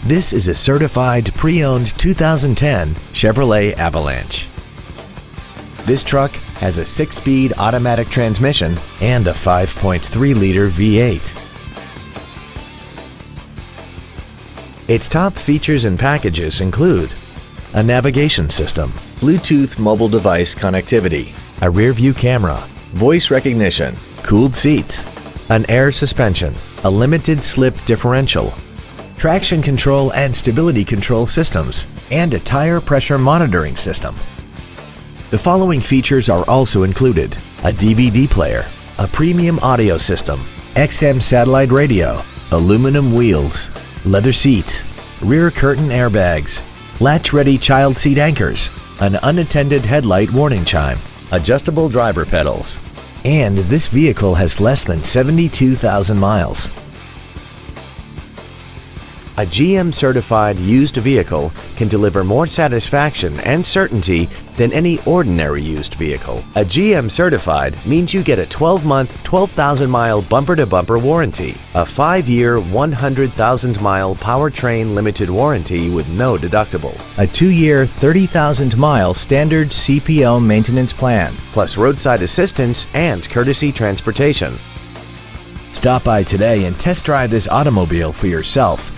This is a certified pre-owned 2010 Chevrolet Avalanche. This truck has a 6-speed automatic transmission and a 5.3-liter V8. Its top features and packages include a navigation system, Bluetooth mobile device connectivity, a rear-view camera, voice recognition, cooled seats, an air suspension, a limited slip differential, traction control and stability control systems, and a tire pressure monitoring system. The following features are also included: a DVD player, a premium audio system, XM satellite radio, aluminum wheels, leather seats, rear curtain airbags, latch-ready child seat anchors, an unattended headlight warning chime, adjustable driver pedals, and this vehicle has less than 72,000 miles. A GM-certified used vehicle can deliver more satisfaction and certainty than any ordinary used vehicle. A GM-certified means you get a 12-month, 12,000-mile bumper-to-bumper warranty, a 5-year, 100,000-mile powertrain limited warranty with no deductible, a 2-year, 30,000-mile standard CPO maintenance plan, plus roadside assistance and courtesy transportation. Stop by today and test drive this automobile for yourself.